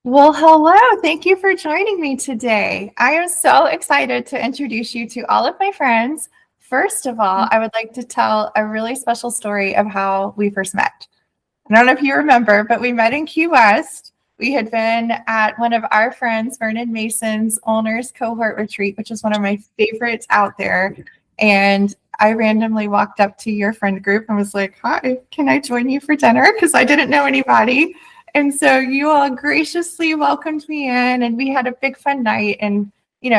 Well, hello. Thank you for joining me today. I am so excited to introduce you to all of my friends. First of all, I would like to tell a really special story of how we first met. I don't know if you remember, but we met in Key West. We had been at one of our friends, Vernon Mason's owner's cohort retreat, which is one of my favorites out there. And I randomly walked up to your friend group and was like, "Hi, can I join you for dinner?" Because I didn't know anybody. And so you all graciously welcomed me in, and we had a big fun night. And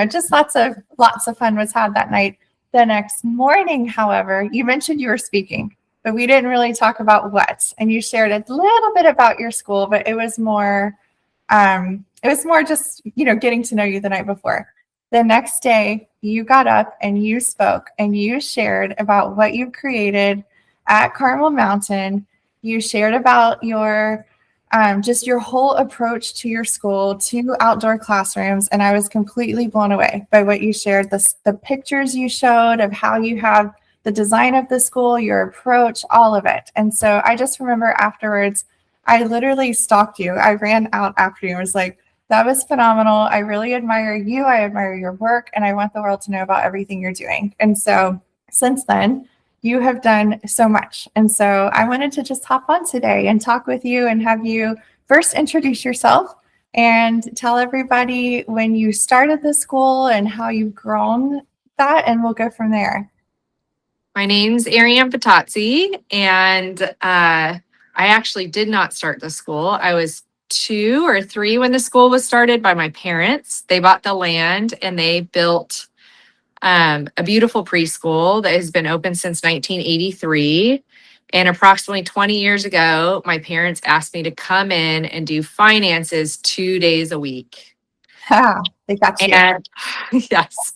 just lots of fun was had that night. The next morning, however, you mentioned you were speaking, but we didn't really talk about what. And you shared a little bit about your school, but it was more just getting to know you the night before. The next day, you got up and you spoke and you shared about what you created at Carmel Mountain. You shared about your just your whole approach to your school, to outdoor classrooms. And I was completely blown away by what you shared, the pictures you showed of how you have the design of the school, your approach, all of it. And so I just remember afterwards, I literally stalked you. I ran out after you and was like, "That was phenomenal. I really admire you. I admire your work. And I want the world to know about everything you're doing." And so since then, you have done so much. And so I wanted to just hop on today and talk with you and have you first introduce yourself and tell everybody when you started the school and how you've grown that, and we'll go from there. My name's Arianne Bettazzi, and I actually did not start the school. I was 2 or 3 when the school was started by my parents. They bought the land and they built a beautiful preschool that has been open since 1983. And approximately 20 years ago, my parents asked me to come in and do finances 2 days a week. They got you. And yes.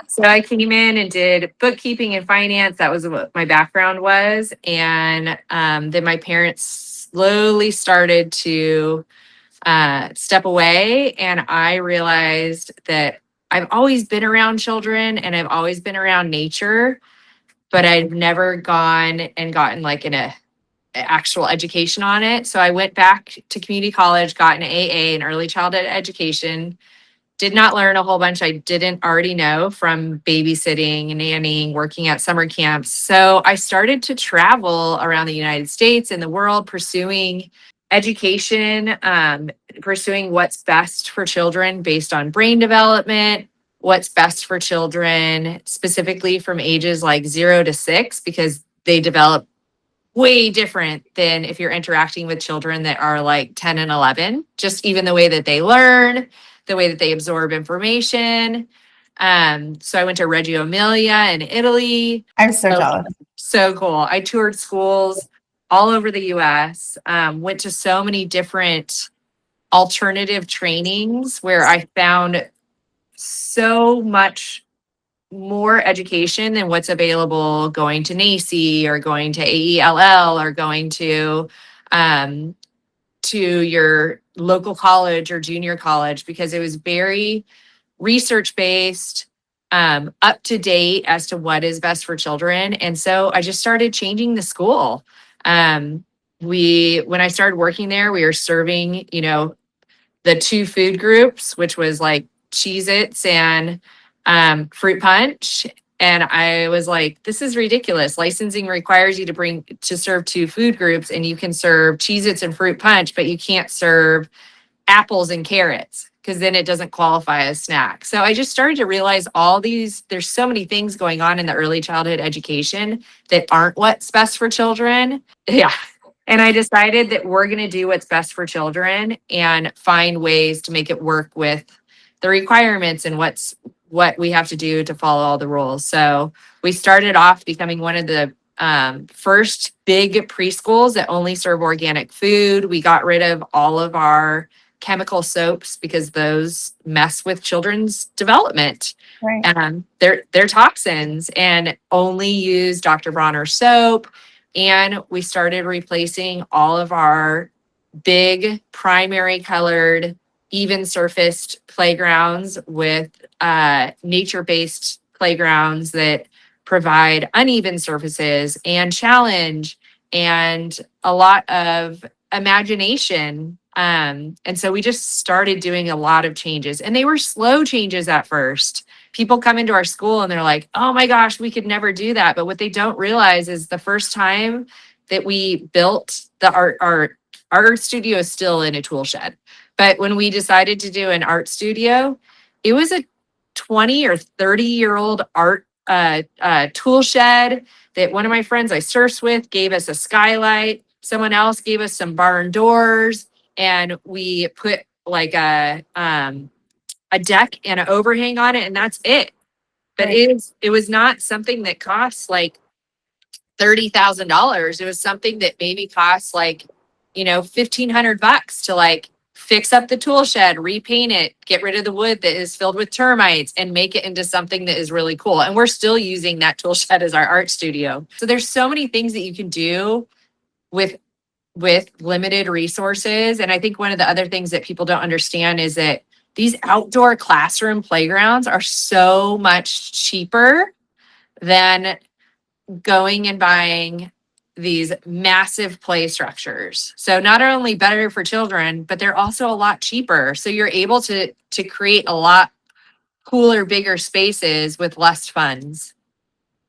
So I came in and did bookkeeping and finance. That was what my background was. And then my parents slowly started to step away. And I realized that I've always been around children and I've always been around nature, but I've never gone and gotten like an actual education on it. So I went back to community college, got an AA in early childhood education. Did not learn a whole bunch I didn't already know from babysitting, nannying, working at summer camps. So I started to travel around the United States and the world pursuing education, pursuing what's best for children based on brain development, what's best for children specifically from ages like 0 to 6, because they develop way different than if you're interacting with children that are like 10 and 11, just even the way that they learn, the way that they absorb information. So I went to Reggio Emilia in Italy. I'm so jealous. So cool. I toured schools all over the US, went to so many different alternative trainings where I found so much more education than what's available going to NACE or going to AELL or going to your local college or junior college, because it was very research based, up to date as to what is best for children. And so I just started changing the school. When I started working there, we were serving, the 2 food groups, which was like Cheez-Its and fruit punch. And I was like, this is ridiculous. Licensing requires you to serve 2 food groups, and you can serve Cheez-Its and fruit punch, but you can't serve apples and carrots because then it doesn't qualify as snack. So I just started to realize there's so many things going on in the early childhood education that aren't what's best for children. Yeah. And I decided that we're going to do what's best for children and find ways to make it work with the requirements and what we have to do to follow all the rules. So we started off becoming one of the first big preschools that only serve organic food. We got rid of all of our chemical soaps because those mess with children's development. Right. They're toxins, and only use Dr. Bronner soap. And we started replacing all of our big primary colored, even surfaced playgrounds with nature-based playgrounds that provide uneven surfaces and challenge and a lot of imagination. And so we just started doing a lot of changes, and they were slow changes at first. People come into our school and they're like, oh my gosh, we could never do that. But what they don't realize is the first time that we built our art studio is still in a tool shed. But when we decided to do an art studio, it was a 20 or 30-year-old art tool shed that one of my friends I surfed with gave us a skylight. Someone else gave us some barn doors, and we put like a deck and an overhang on it, and that's it. But Right. it was not something that costs like $30,000. It was something that maybe costs like, $1,500 to like fix up the tool shed, repaint it, get rid of the wood that is filled with termites, and make it into something that is really cool. And we're still using that tool shed as our art studio. So there's so many things that you can do with limited resources. And I think one of the other things that people don't understand is that these outdoor classroom playgrounds are so much cheaper than going and buying these massive play structures. So not only better for children, but they're also a lot cheaper. So you're able to create a lot cooler, bigger spaces with less funds.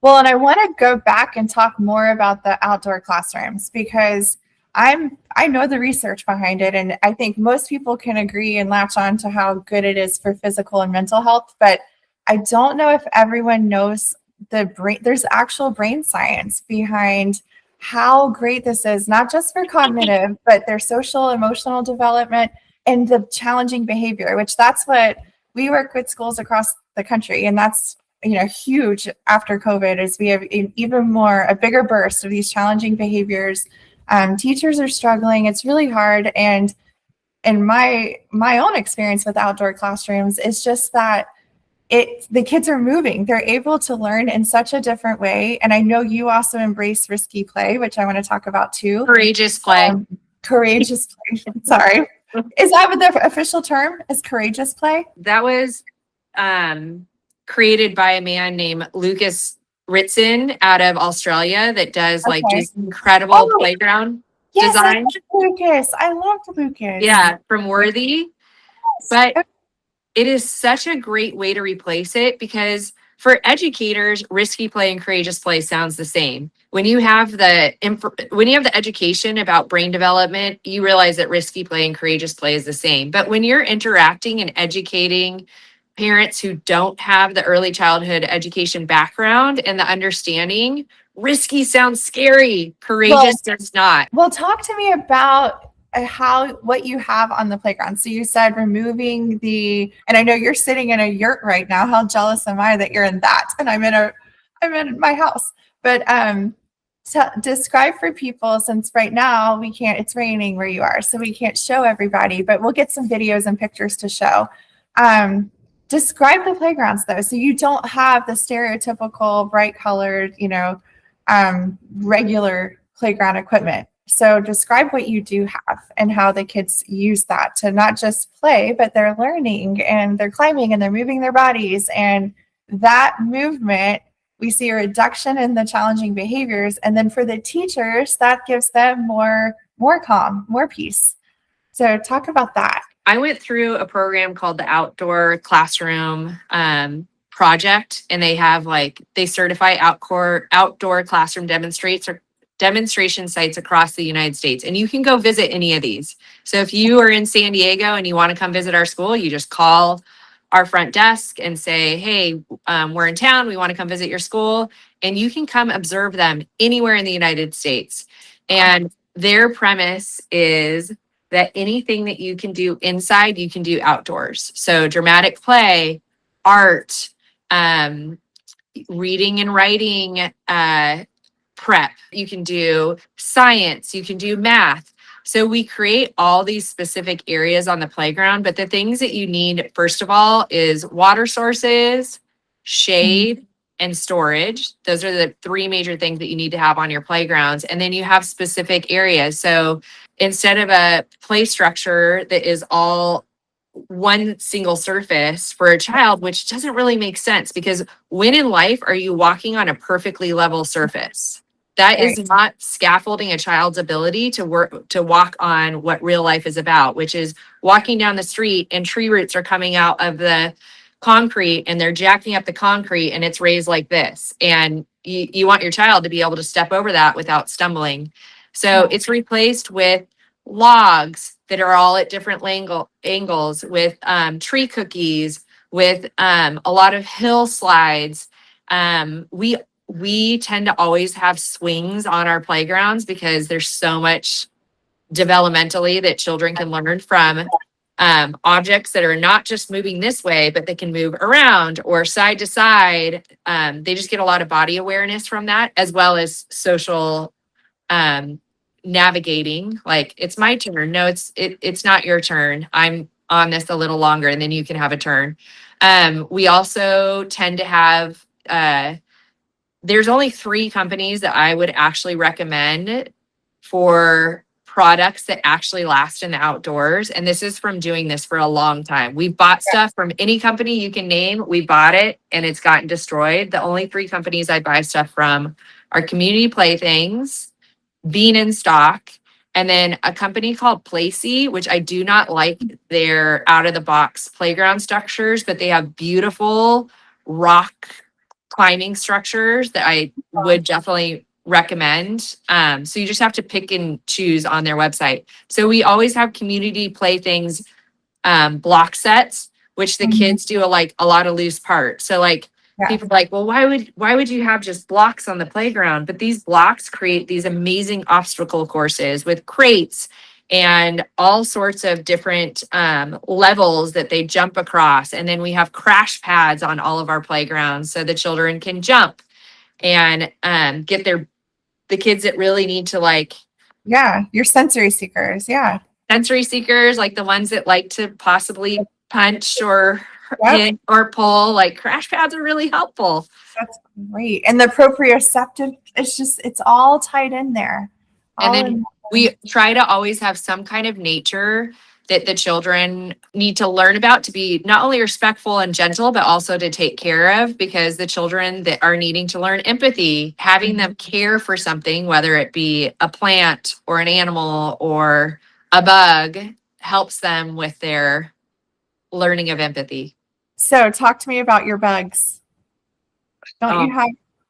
Well, and I want to go back and talk more about the outdoor classrooms because I know the research behind it, and I think most people can agree and latch on to how good it is for physical and mental health, but I don't know if everyone knows the brain. There's actual brain science behind how great this is, not just for cognitive, but their social, emotional development and the challenging behavior, which that's what we work with schools across the country, and that's huge after COVID is we have a bigger burst of these challenging behaviors. Teachers are struggling. It's really hard. And in my own experience with outdoor classrooms, it's just that the kids are moving. They're able to learn in such a different way. And I know you also embrace risky play, which I want to talk about too. Courageous play. Courageous play. Sorry. Is that what the official term is? Courageous play? That was created by a man named Lucas Ritson out of Australia that does like just incredible playground design. Lucas. I loved Lucas. Yeah, from Worthy. But it is such a great way to replace it because for educators, risky play and courageous play sounds the same. When you have the education about brain development, you realize that risky play and courageous play is the same. But when you're interacting and educating parents who don't have the early childhood education background and the understanding, risky sounds scary, courageous does not. Well, talk to me about what you have on the playground. So you said removing and I know you're sitting in a yurt right now. How jealous am I that you're in that? And I'm in my house. But describe for people, since right now it's raining where you are, so we can't show everybody, but we'll get some videos and pictures to show. Describe the playgrounds though. So you don't have the stereotypical bright colored, regular playground equipment. So describe what you do have and how the kids use that to not just play, but they're learning and they're climbing and they're moving their bodies. And that movement, we see a reduction in the challenging behaviors. And then for the teachers, that gives them more calm, more peace. So talk about that. I went through a program called the Outdoor Classroom Project, and they certify outdoor classroom demonstration sites across the United States. And you can go visit any of these. So if you are in San Diego and you want to come visit our school, you just call our front desk and say, hey, we're in town. We want to come visit your school. And you can come observe them anywhere in the United States. And their premise is that anything that you can do inside, you can do outdoors. So dramatic play, art, reading and writing, prep. You can do science, you can do math. So we create all these specific areas on the playground, but the things that you need, first of all, is water sources, shade, and storage. Those are the three major things that you need to have on your playgrounds. And then you have specific areas. So instead of a play structure that is all one single surface for a child, which doesn't really make sense, because when in life are you walking on a perfectly level surface? That Right. is not scaffolding a child's ability to walk on what real life is about, which is walking down the street and tree roots are coming out of the concrete and they're jacking up the concrete and it's raised like this. And you want your child to be able to step over that without stumbling. So Yeah. it's replaced with logs that are all at different angles, with tree cookies, with a lot of hill slides. We tend to always have swings on our playgrounds because there's so much developmentally that children can learn from, objects that are not just moving this way, but they can move around or side to side. They just get a lot of body awareness from that, as well as social, navigating. Like, it's my turn. No, it's not your turn. I'm on this a little longer, and then you can have a turn. We also tend to have, there's only 3 companies that I would actually recommend for products that actually last in the outdoors. And this is from doing this for a long time. We've bought stuff from any company you can name. We bought it and it's gotten destroyed. The only 3 companies I buy stuff from are Community Playthings, Bean and Stock, and then a company called Placey, which I do not like their out of the box playground structures, but they have beautiful rock climbing structures that I would definitely recommend. So you just have to pick and choose on their website. So we always have Community Playthings, block sets, which the kids do a lot of loose parts. So like, Yeah. people are like, well, why would you have just blocks on the playground? But these blocks create these amazing obstacle courses with crates and all sorts of different levels that they jump across. And then we have crash pads on all of our playgrounds so the children can jump and get the kids that really need to, like, Yeah. Your sensory seekers. Yeah. sensory seekers, like the ones that like to possibly punch or Yep. hit or pull, like crash pads are really helpful. That's great. And the proprioceptive, it's all tied in there. And All then in. we try to always have some kind of nature that the children need to learn about to be not only respectful and gentle, but also to take care of, because the children that are needing to learn empathy, having them care for something, whether it be a plant or an animal or a bug, helps them with their learning of empathy. So talk to me about your bugs. Oh.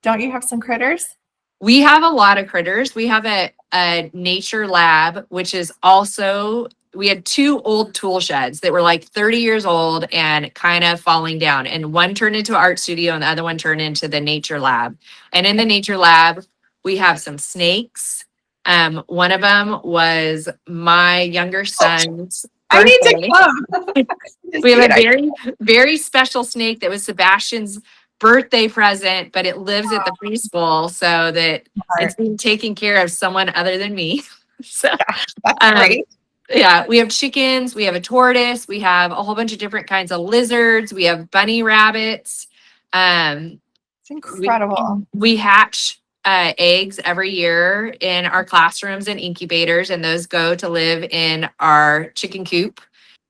Don't you have some critters? We have a lot of critters. We have a nature lab, which is also, we had 2 old tool sheds that were like 30 years old and kind of falling down. And one turned into an art studio and the other one turned into the nature lab. And in the nature lab, we have some snakes. One of them was my younger son's I need birthday. to come. We have a very, very special snake that was Sebastian's birthday present, but it lives at the preschool so that it's being taken care of someone other than me. So, That's great. yeah, we have chickens, we have a tortoise, we have a whole bunch of different kinds of lizards, we have bunny rabbits. It's incredible. We hatch eggs every year in our classrooms and incubators, and those go to live in our chicken coop.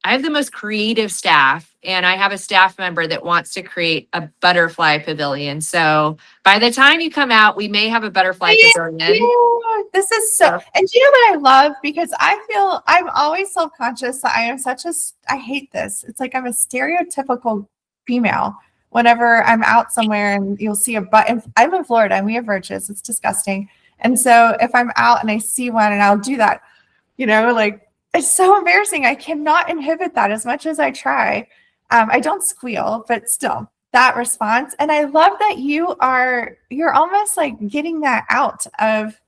I have the most creative staff, and I have a staff member that wants to create a butterfly pavilion. So by the time you come out, we may have a butterfly pavilion. Yeah, this is so, and do you know what I love? Because I feel I'm always self-conscious that I am I hate this. It's like I'm a stereotypical female whenever I'm out somewhere and you'll see I'm in Florida and we have roaches. It's disgusting. And so if I'm out and I see one and I'll do that, like, it's so embarrassing. I cannot inhibit that as much as I try. I don't squeal, but still that response. And I love that you're almost like getting that out of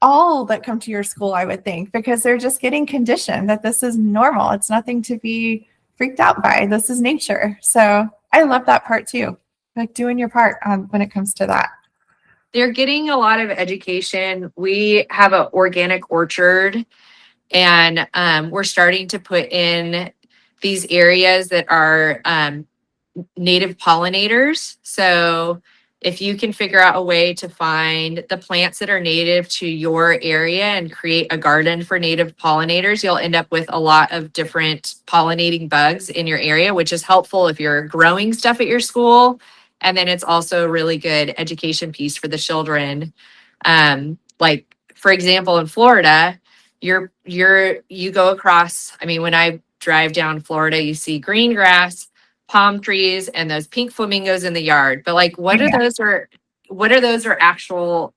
all that come to your school, I would think, because they're just getting conditioned that this is normal. It's nothing to be freaked out by. This is nature. So I love that part too. Like doing your part when it comes to that. They're getting a lot of education. We have an organic orchard, and we're starting to put in these areas that are native pollinators. So if you can figure out a way to find the plants that are native to your area and create a garden for native pollinators, you'll end up with a lot of different pollinating bugs in your area, which is helpful if you're growing stuff at your school. And then it's also a really good education piece for the children. Like, for example, in Florida, you go across, I mean, when I drive down Florida, you see green grass, palm trees, and those pink flamingos in the yard. But like, what are those are actual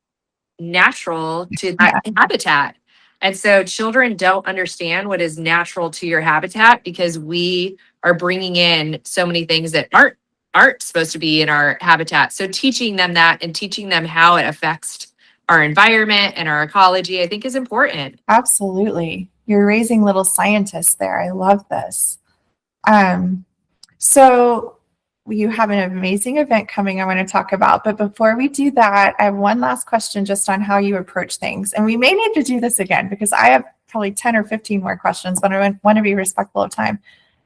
natural to that habitat? And so children don't understand what is natural to your habitat because we are bringing in so many things that aren't supposed to be in our habitat. So teaching them that and teaching them how it affects our environment and our ecology, I think is important. Absolutely. You're raising little scientists there. I love this. So you have an amazing event coming I want to talk about. But before we do that, I have one last question just on how you approach things. And we may need to do this again because I have probably 10 or 15 more questions, but I want to be respectful of time.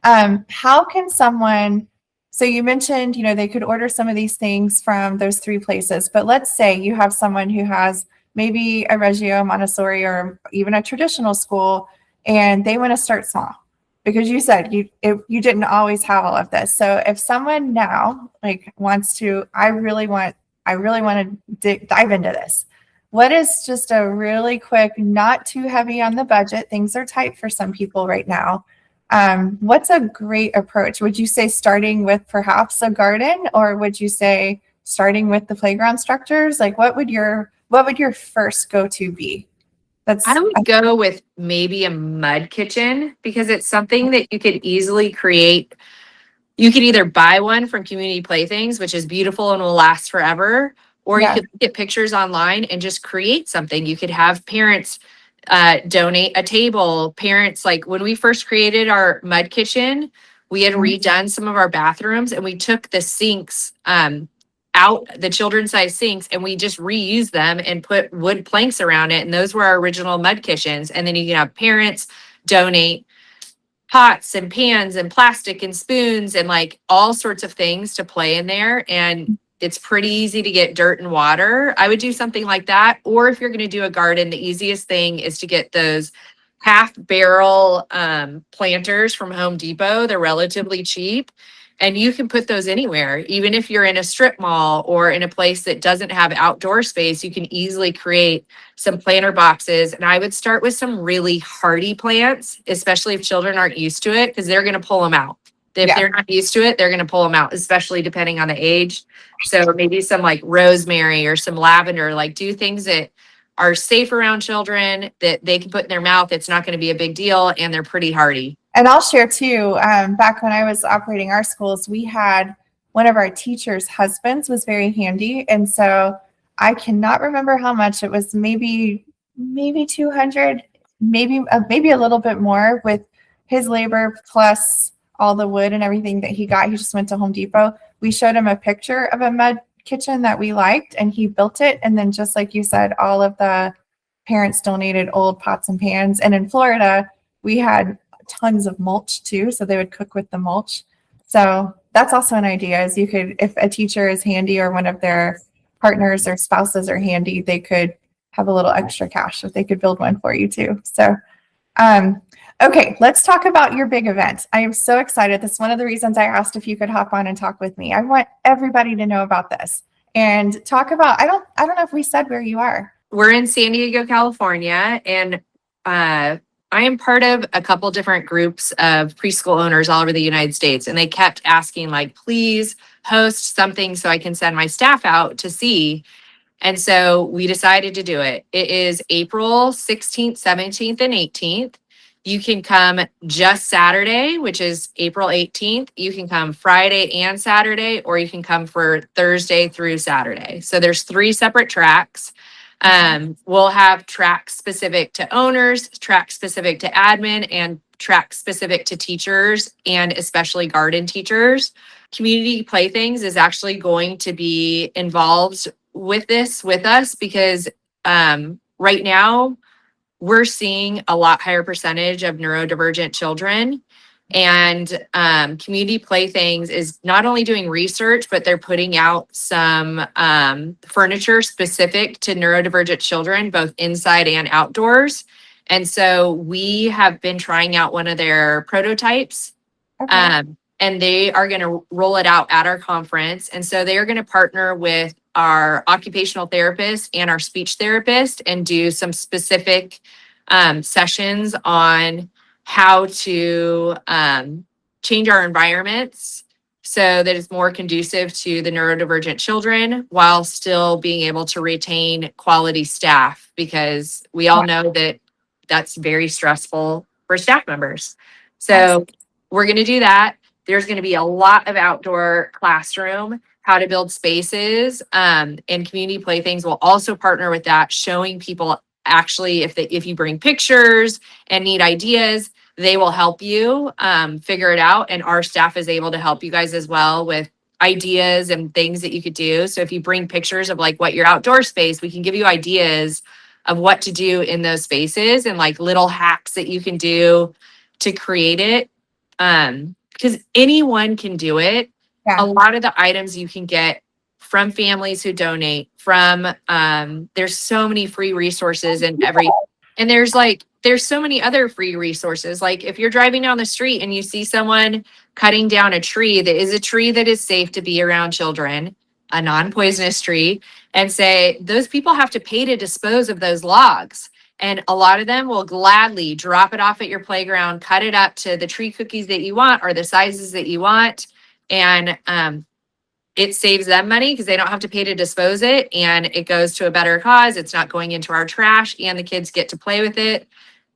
How can someone, so you mentioned, they could order some of these things from those 3 places, but let's say you have someone who has maybe a Reggio Montessori or even a traditional school, and they want to start small. Because you said you didn't always have all of this. So if someone now wants to, I really want to dive into this. What is just a really quick, not too heavy on the budget? Things are tight for some people right now. What's a great approach? Would you say starting with perhaps a garden, or would you say starting with the playground structures? Like what would your first go-to be? I would go with maybe a mud kitchen because it's something that you could easily create. You could either buy one from Community Playthings, which is beautiful and will last forever, or you could get pictures online and just create something. You could have parents donate a table. Parents, like when we first created our mud kitchen, we had redone some of our bathrooms and we took the sinks out, the children's size sinks, and we just reused them and put wood planks around it. And those were our original mud kitchens. And then you can have parents donate pots and pans and plastic and spoons and like all sorts of things to play in there. And it's pretty easy to get dirt and water. I would do something like that. Or if you're going to do a garden, the easiest thing is to get those half barrel planters from Home Depot. They're relatively cheap. And you can put those anywhere, even if you're in a strip mall or in a place that doesn't have outdoor space, you can easily create some planter boxes. And I would start with some really hardy plants, especially if children aren't used to it, because they're going to pull them out. If they're not used to it, they're going to pull them out, especially depending on the age. So maybe some like rosemary or some lavender, like do things that are safe around children that they can put in their mouth. It's not going to be a big deal. And they're pretty hardy. And I'll share too, back when I was operating our schools, we had one of our teachers' husbands was very handy. And so I cannot remember how much it was, maybe 200, maybe a little bit more with his labor plus all the wood and everything that he got. He just went to Home Depot. We showed him a picture of a mud kitchen that we liked and he built it. And then just like you said, all of the parents donated old pots and pans. And in Florida, we had tons of mulch too, so they would cook with the mulch. So that's also an idea, is you could, if a teacher is handy or one of their partners or spouses are handy, they could have a little extra cash if they could build one for you too. So okay, let's talk about your big event. I am so excited. That's one of the reasons I asked if you could hop on and talk with me. I want everybody to know about this and talk about, I don't know if we said where you are. We're in San Diego, California, and I am part of a couple different groups of preschool owners all over the United States. And they kept asking, like, please host something so I can send my staff out to see. And so we decided to do it. It is April 16th, 17th, and 18th. You can come just Saturday, which is April 18th. You can come Friday and Saturday, or you can come for Thursday through Saturday. So there's 3 separate tracks. We'll have tracks specific to owners, tracks specific to admin, and tracks specific to teachers, and especially garden teachers. Community Playthings is actually going to be involved with this with us because right now we're seeing a lot higher percentage of neurodivergent children. And Community Playthings is not only doing research, but they're putting out some furniture specific to neurodivergent children, both inside and outdoors. And so we have been trying out one of their prototypes. Okay. And they are going to roll it out at our conference. And so they are going to partner with our occupational therapist and our speech therapist and do some specific sessions on how to change our environments so that it's more conducive to the neurodivergent children while still being able to retain quality staff, because we all know that that's very stressful for staff members. So we're going to do that. There's going to be a lot of outdoor classroom, how to build spaces, and community playthings will also partner with that, showing people actually if you bring pictures and need ideas, they will help you figure it out. And our staff is able to help you guys as well with ideas and things that you could do. So if you bring pictures of like what your outdoor space, we can give you ideas of what to do in those spaces and like little hacks that you can do to create it. Because anyone can do it. Yeah. A lot of the items you can get from families who donate, from there's so many free resources and there's so many other free resources. Like if you're driving down the street and you see someone cutting down a tree that is a tree that is safe to be around children, a non-poisonous tree, and say, those people have to pay to dispose of those logs. And a lot of them will gladly drop it off at your playground, cut it up to the tree cookies that you want or the sizes that you want. And it saves them money because they don't have to pay to dispose it, and it goes to a better cause. It's not going into our trash, and the kids get to play with it.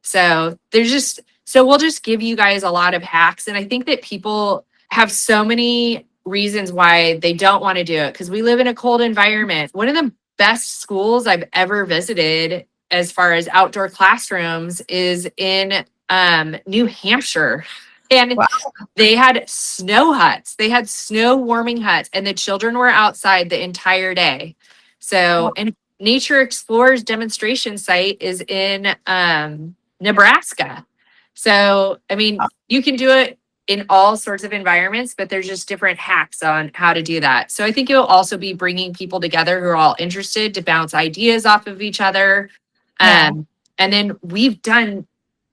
So we'll just give you guys a lot of hacks. And I think that people have so many reasons why they don't want to do it, because we live in a cold environment. One of the best schools I've ever visited as far as outdoor classrooms is in New Hampshire. And they had snow huts. They had snow warming huts, and the children were outside the entire day. So, and Nature Explorers demonstration site is in Nebraska. So, I mean, you can do it in all sorts of environments, but there's just different hacks on how to do that. So I think it will also be bringing people together who are all interested to bounce ideas off of each other. And then we've done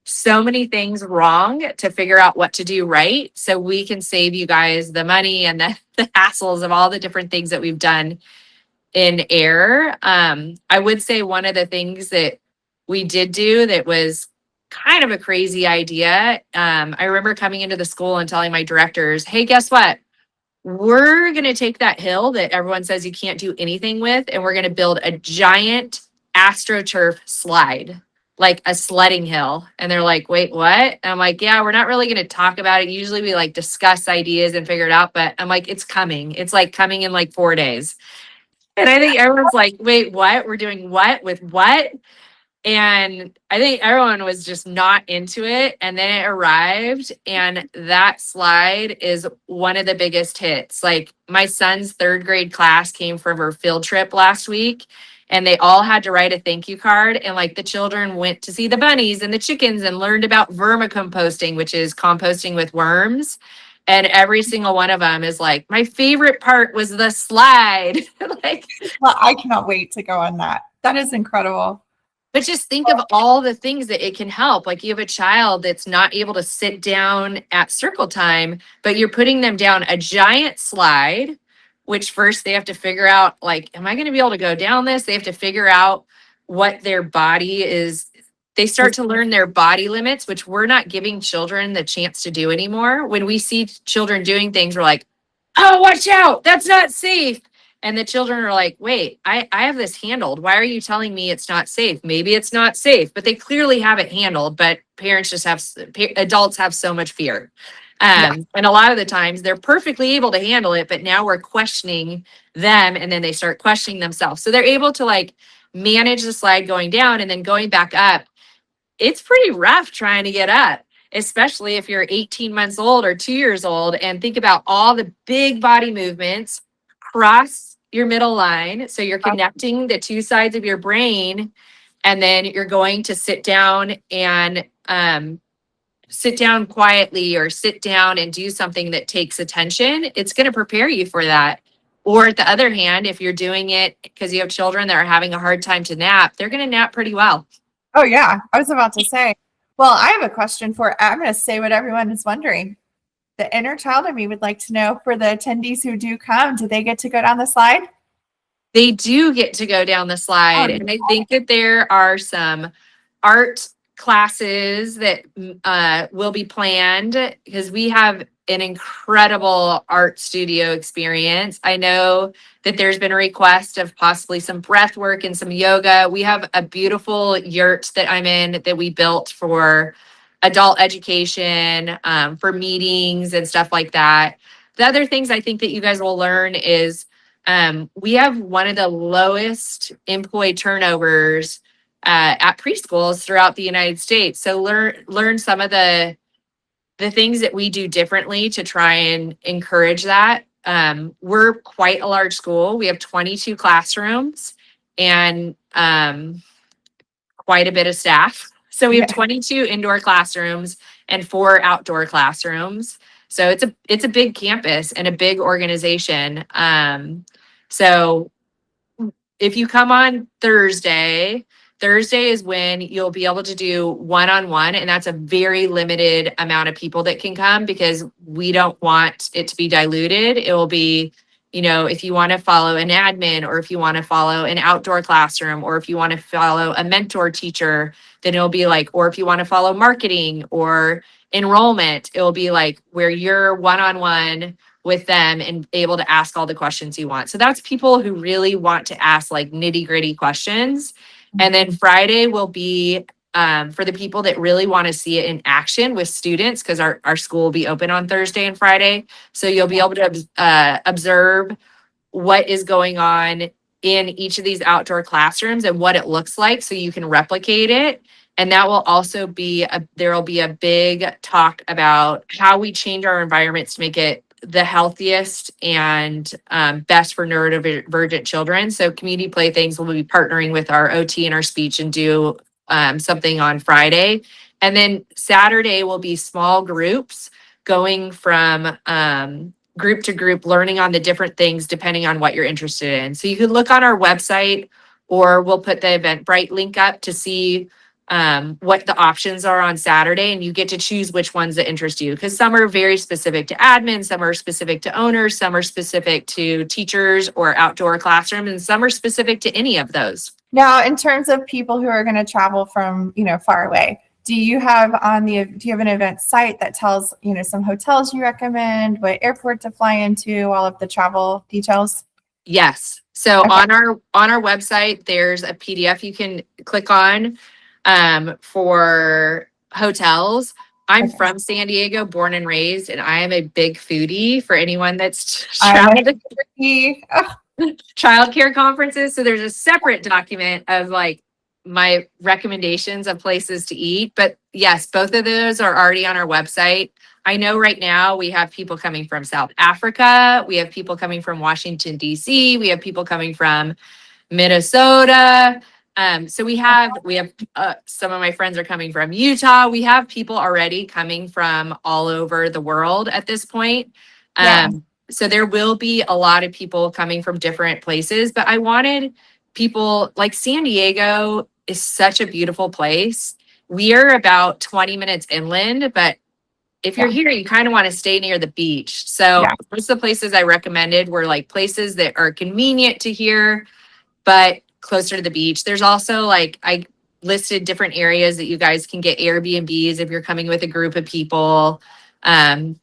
so many things wrong to figure out what to do right, so we can save you guys the money and the hassles of all the different things that we've done in air. I would say one of the things that we did do that was kind of a crazy idea. I remember coming into the school and telling my directors, hey, guess what? We're going to take that hill that everyone says you can't do anything with, and we're going to build a giant AstroTurf slide, like a sledding hill. And they're like, wait, what? And I'm like, yeah, we're not really going to talk about it. Usually we like discuss ideas and figure it out, but I'm like, it's coming. It's like coming in like 4 days. And I think everyone's like, wait, what? We're doing what with what? And I think everyone was just not into it. And then it arrived, and that slide is one of the biggest hits. Like my son's 3rd grade class came from her field trip last week, and they all had to write a thank you card. And like the children went to see the bunnies and the chickens and learned about vermicomposting, which is composting with worms. And every single one of them is like, my favorite part was the slide. Like, well, I cannot wait to go on that. That is incredible. But just think of all the things that it can help. Like you have a child that's not able to sit down at circle time, but you're putting them down a giant slide, which first they have to figure out, like, am I going to be able to go down this? They have to figure out what their body is. They start to learn their body limits, which we're not giving children the chance to do anymore. When we see children doing things, we're like, oh, watch out. That's not safe. And the children are like, wait, I have this handled. Why are you telling me it's not safe? Maybe it's not safe, but they clearly have it handled. But parents just adults have so much fear. And a lot of the times they're perfectly able to handle it, but now we're questioning them, and then they start questioning themselves. So they're able to like manage the slide going down and then going back up. It's pretty rough trying to get up, especially if you're 18 months old or 2 years old, and think about all the big body movements cross your middle line. So you're connecting the two sides of your brain, and then you're going to sit down and sit down quietly or sit down and do something that takes attention. It's going to prepare you for that. Or at the other hand, if you're doing it because you have children that are having a hard time to nap, they're going to nap pretty well. Oh, yeah. I was about to say, well, I have a question I'm going to say what everyone is wondering. The inner child of me would like to know, for the attendees who do come, do they get to go down the slide? They do get to go down the slide. And I think that there are some art classes that will be planned because we have an incredible art studio experience. I know that there's been a request of possibly some breath work and some yoga. We have a beautiful yurt that I'm in that we built for adult education, for meetings and stuff like that. The other things I think that you guys will learn is we have one of the lowest employee turnovers at preschools throughout the United States. So learn some of the things that we do differently to try and encourage that. We're quite a large school. We have 22 classrooms and quite a bit of staff. So we have 22 indoor classrooms and 4 outdoor classrooms. So it's a big campus and a big organization. So if you come on Thursday is when you'll be able to do one-on-one, and that's a very limited amount of people that can come because we don't want it to be diluted. It will be, if you want to follow an admin, or if you want to follow an outdoor classroom, or if you want to follow a mentor teacher, then it'll be like, or if you want to follow marketing or enrollment, it will be like where you're one-on-one with them and able to ask all the questions you want. So that's people who really want to ask like nitty-gritty questions. And then Friday will be for the people that really want to see it in action with students, because our school will be open on Thursday and Friday. So you'll be able to observe what is going on in each of these outdoor classrooms and what it looks like so you can replicate it. And that will also be, there will be a big talk about how we change our environments to make it the healthiest and best for neurodivergent children. So Community Playthings will be partnering with our OT and our speech and do something on Friday. And then Saturday will be small groups going from group to group, learning on the different things depending on what you're interested in. So you can look on our website, or we'll put the Eventbrite link up to see what the options are on Saturday, and you get to choose which ones that interest you, because some are very specific to admin, some are specific to owners, some are specific to teachers or outdoor classrooms, and some are specific to any of those. Now, in terms of people who are going to travel from, far away, do you have an event site that tells, some hotels you recommend, what airport to fly into, all of the travel details? Yes. So Okay. on our website, there's a PDF you can click on for hotels. I'm from San Diego, born and raised, and I am a big foodie for anyone that's traveled childcare conferences. So there's a separate document of like my recommendations of places to eat. But yes, both of those are already on our website. I know right now we have people coming from South Africa. We have people coming from Washington, D.C. We have people coming from Minnesota. So we have some of my friends are coming from Utah. We have people already coming from all over the world at this point. So there will be a lot of people coming from different places, but I wanted people like San Diego is such a beautiful place. We are about 20 minutes inland, but if you're here, you kind of want to stay near the beach. So most of the places I recommended were like places that are convenient to here, but closer to the beach. There's also like, I listed different areas that you guys can get Airbnbs if you're coming with a group of people. And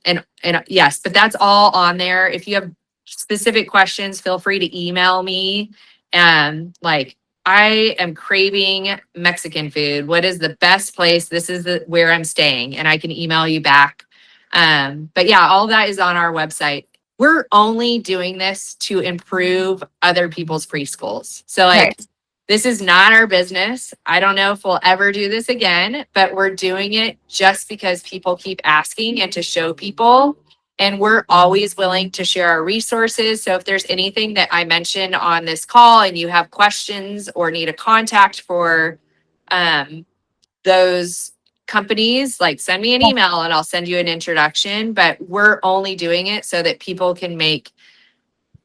yes, but that's all on there. If you have specific questions, feel free to email me. Like, I am craving Mexican food. What is the best place? This is where I'm staying, and I can email you back. But yeah, all that is on our website. We're only doing this to improve other people's preschools. So like, this is not our business. I don't know if we'll ever do this again, but we're doing it just because people keep asking and to show people. And we're always willing to share our resources. So if there's anything that I mention on this call and you have questions or need a contact for those companies, like send me an email and I'll send you an introduction. But we're only doing it so that people can make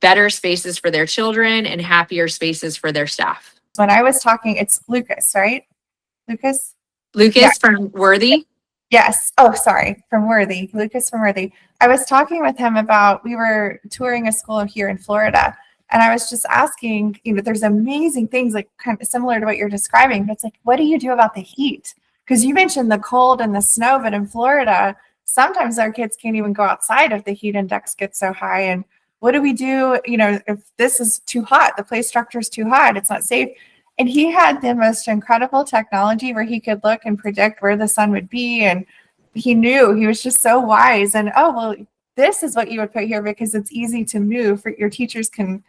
better spaces for their children and happier spaces for their staff. When I was talking, it's Lucas, right? Lucas from Worthy. Yes. Oh, sorry. From Worthy. Lucas from Worthy. I was talking with him about, we were touring a school here in Florida, And I was just asking, there's amazing things like kind of similar to what you're describing, but it's like, what do you do about the heat? Because you mentioned the cold and the snow, but in Florida, sometimes our kids can't even go outside if the heat index gets so high. And what do we do, if this is too hot, the play structure is too hot, it's not safe. And he had the most incredible technology where he could look and predict where the sun would be. And he knew, he was just so wise. And, oh, well, this is what you would put here because it's easy to move. For your teachers can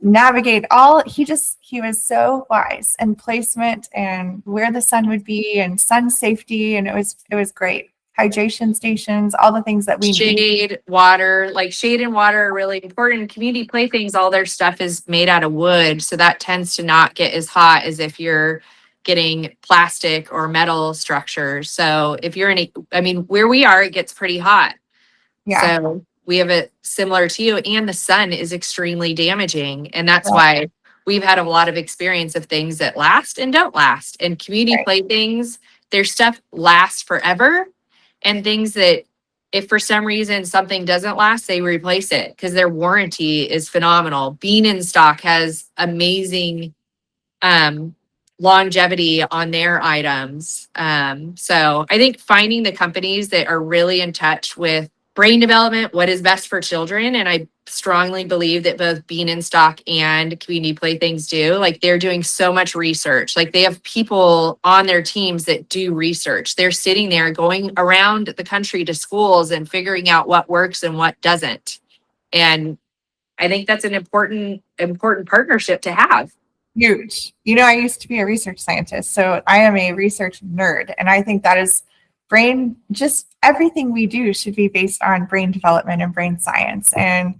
navigate all. He was so wise, and placement and where the sun would be and sun safety. And it was great. Hydration stations, all the things that we need. Shade, water, like shade and water are really important. Community playthings, all their stuff is made out of wood. So that tends to not get as hot as if you're getting plastic or metal structures. So if you're where we are, it gets pretty hot. Yeah. So we have it similar to you, and the sun is extremely damaging. And that's why we've had a lot of experience of things that last and don't last. And community playthings, their stuff lasts forever. And things that if for some reason something doesn't last, they replace it because their warranty is phenomenal. Bean in Stock has amazing longevity on their items. So I think finding the companies that are really in touch with brain development, what is best for children. And I strongly believe that both Bean in Stock and Community Playthings do. Like, they're doing so much research. Like, they have people on their teams that do research. They're sitting there going around the country to schools and figuring out what works and what doesn't. And I think that's an important partnership to have. Huge. I used to be a research scientist, so I am a research nerd. And I think that is just everything we do should be based on brain development and brain science. And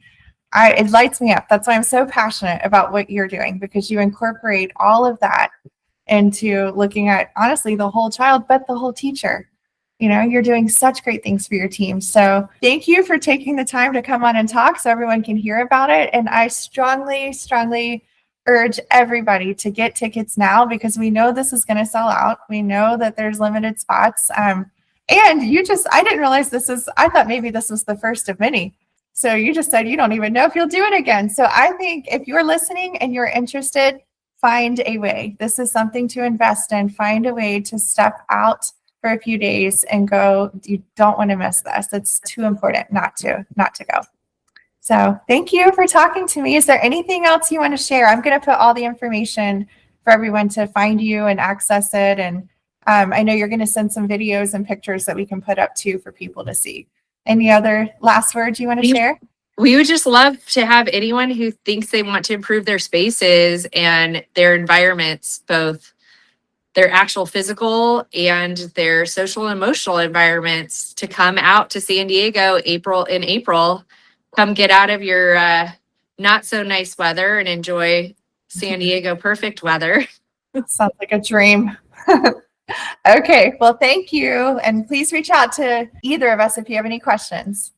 it lights me up. That's why I'm so passionate about what you're doing, because you incorporate all of that into looking at, honestly, the whole child, but the whole teacher. You're doing such great things for your team. So thank you for taking the time to come on and talk so everyone can hear about it. And I strongly, strongly urge everybody to get tickets now, because we know this is going to sell out. We know that there's limited spots. And I didn't realize I thought maybe this was the first of many. So you just said you don't even know if you'll do it again. So I think if you're listening and you're interested, find a way. This is something to invest in. Find a way to step out for a few days and go. You don't want to miss this. It's too important not to go. So thank you for talking to me. Is there anything else you want to share? I'm going to put all the information for everyone to find you and access it. And I know you're going to send some videos and pictures that we can put up too for people to see. Any other last words you want to share? We would just love to have anyone who thinks they want to improve their spaces and their environments, both their actual physical and their social and emotional environments, to come out to San Diego in April. Come get out of your not so nice weather and enjoy San Diego perfect weather. Sounds like a dream. Okay, well, thank you. And please reach out to either of us if you have any questions.